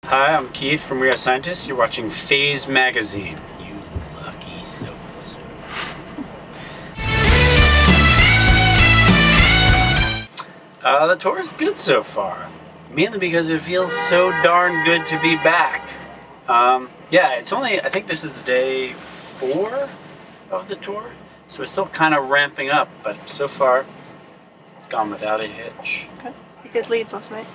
Hi, I'm Keith from We Are Scientists. You're watching PhaseMagazine. You lucky souls. The tour is good so far. Mainly because it feels so darn good to be back. Yeah, it's only, I think this is day 4 of the tour. So it's still kind of ramping up, but so far it's gone without a hitch. Okay. You did Leeds last night.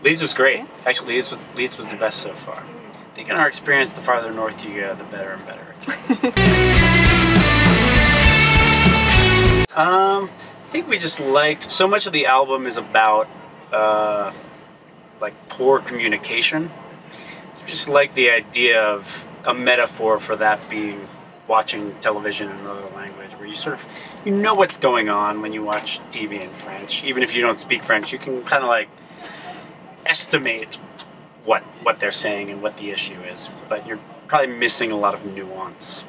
Leeds was great. Actually, Leeds was the best so far. I think in our experience, the farther north you go, the better and better it gets. I think we just liked, so much of the album is about like poor communication. So we just like the idea of a metaphor for that being watching television in another language, where you sort of, you know what's going on when you watch TV in French. Even if you don't speak French, you can kind of like estimate what they're saying and what the issue is, but you're probably missing a lot of nuance.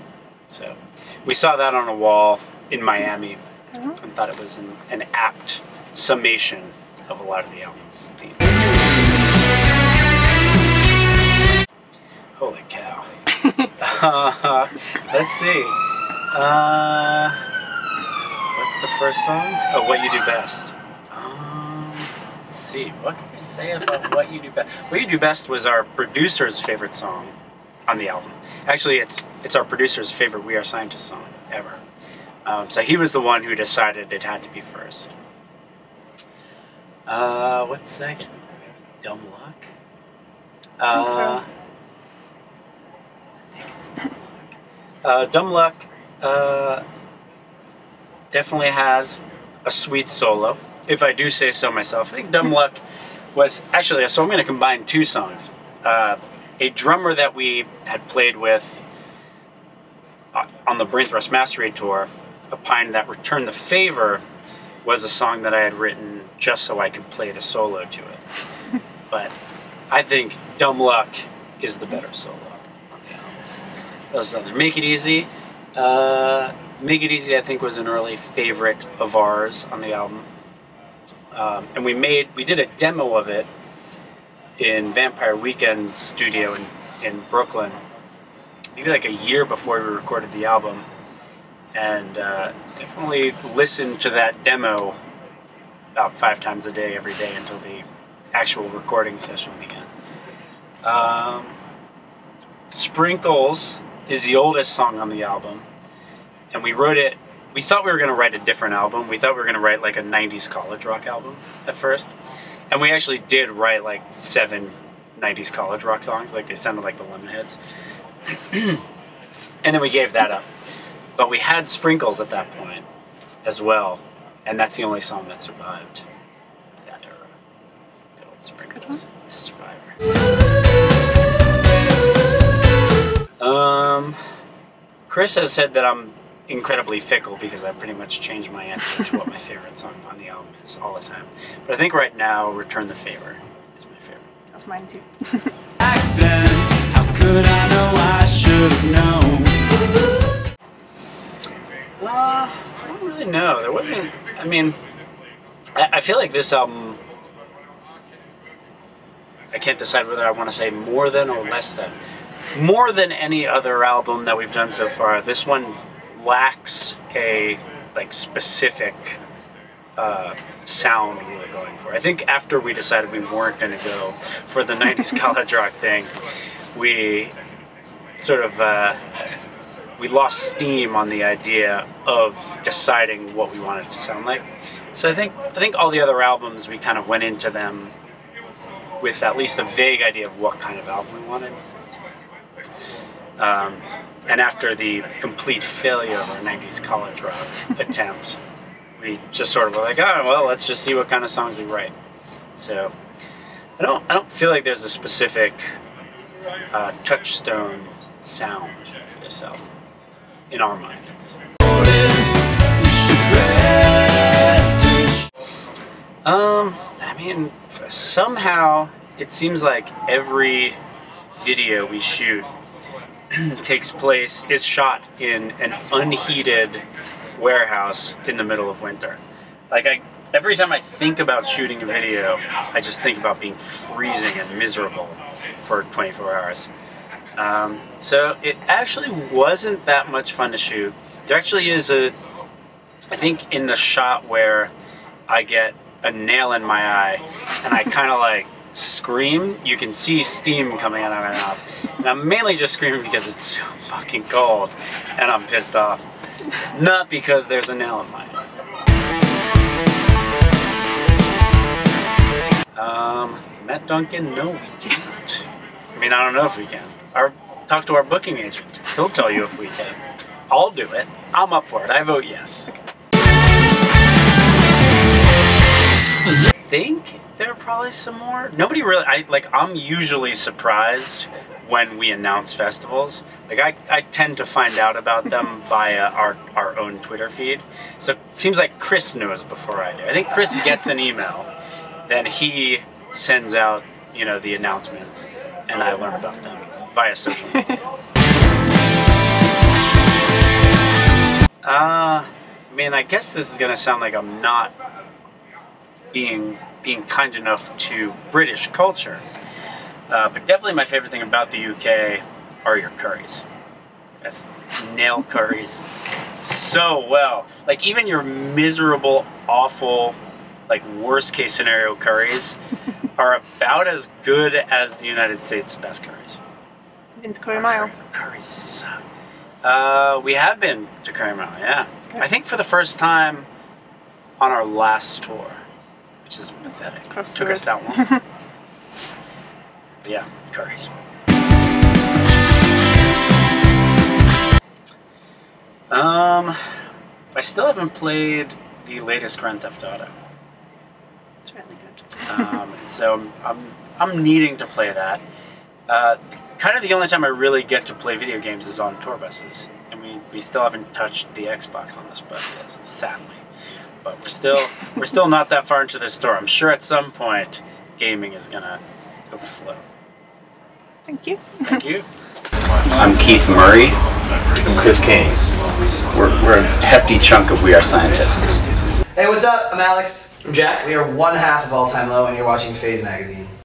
So we saw that on a wall in Miami and thought it was an apt summation of a lot of the album's themes. Holy cow. Let's see. What's the first song? Oh, What You Do Best. Let's see, what can I say about What You Do Best? What You Do Best was our producer's favorite song on the album. Actually, it's our producer's favorite We Are Scientists song ever. So he was the one who decided it had to be first. What's second? Dumb Luck? I think it's Dumb Luck. Dumb Luck definitely has a sweet solo, if I do say so myself. I think Dumb Luck was actually, so I'm going to combine 2 songs. A drummer that we had played with on the Brain Thrust Mastery tour opined that Return the Favor was a song that I had written just so I could play the solo to it. But I think Dumb Luck is the better solo on the album. Those other Make It Easy. Make It Easy, I think, was an early favorite of ours on the album. And we did a demo of it in Vampire Weekend's studio in Brooklyn, maybe like a year before we recorded the album, and definitely listened to that demo about 5 times a day, every day, until the actual recording session began. Sprinkles is the oldest song on the album, and we wrote it. We thought we were going to write a different album. We thought we were going to write like a 90s college rock album at first. And we actually did write like 7 90s college rock songs. Like they sounded like the Lemonheads. And then we gave that up. But we had Sprinkles at that point as well. And that's the only song that survived that era. Good old Sprinkles. It's a survivor. Chris has said that I'm incredibly fickle because I pretty much change my answer to what my favorite song on the album is all the time. But I think right now, Return the Favor is my favorite. That's mine too. Back then, how could I know I should have known? I don't really know. There wasn't, I mean, I feel like this album, I can't decide whether I want to say more than or less than. More than any other album that we've done so far, this one lacks a like specific sound we were going for. I think after we decided we weren't going to go for the 90s college rock thing, we sort of we lost steam on the idea of deciding what we wanted it to sound like. So I think all the other albums, we kind of went into them with at least a vague idea of what kind of album we wanted. And after the complete failure of our 90s college rock attempt, we just sort of were like, oh, well, let's just see what kind of songs we write. So I don't feel like there's a specific touchstone sound for this album, in our mind, at least. I mean, somehow it seems like every video we shoot is shot in an unheated warehouse in the middle of winter. Like every time I think about shooting a video, I just think about being freezing and miserable for 24 hours. So it actually wasn't that much fun to shoot. There actually is I think in the shot where I get a nail in my eye and I kind of like scream, you can see steam coming out of my mouth. And I'm mainly just screaming because it's so fucking cold and I'm pissed off. Not because there's a nail in my eye. Matt Duncan, no we can't. I mean, I don't know if we can. Talk to our booking agent. He'll tell you if we can. I'll do it. I'm up for it. I vote yes. I think there are probably some more. Nobody really, I'm usually surprised when we announce festivals. Like I tend to find out about them via our own Twitter feed. So it seems like Chris knows before I do. I think Chris gets an email, then he sends out, you know, the announcements, and I learn about them via social media. I mean, I guess this is gonna sound like I'm not being kind enough to British culture, but definitely my favorite thing about the UK are your curries. Yes, nail curries so well. Like even your miserable, awful, like worst case scenario curries are about as good as the United States' best curries. Been to Curry Mile. Curries suck. We have been to Curry Mile, yeah. I think for the first time on our last tour, which is pathetic. Took us that long. But yeah, curries. I still haven't played the latest Grand Theft Auto. It's really good. So I'm needing to play that. Kind of the only time I really get to play video games is on tour buses, and we still haven't touched the Xbox on this bus yet, sadly. But we're still not that far into this store. I'm sure at some point gaming is gonna go flow. Thank you. Thank you. I'm Keith Murray. I'm Chris Kane. We're a hefty chunk of We Are Scientists. Hey, what's up? I'm Alex. I'm Jack. We are one half of All Time Low, and you're watching PhaseMagazine.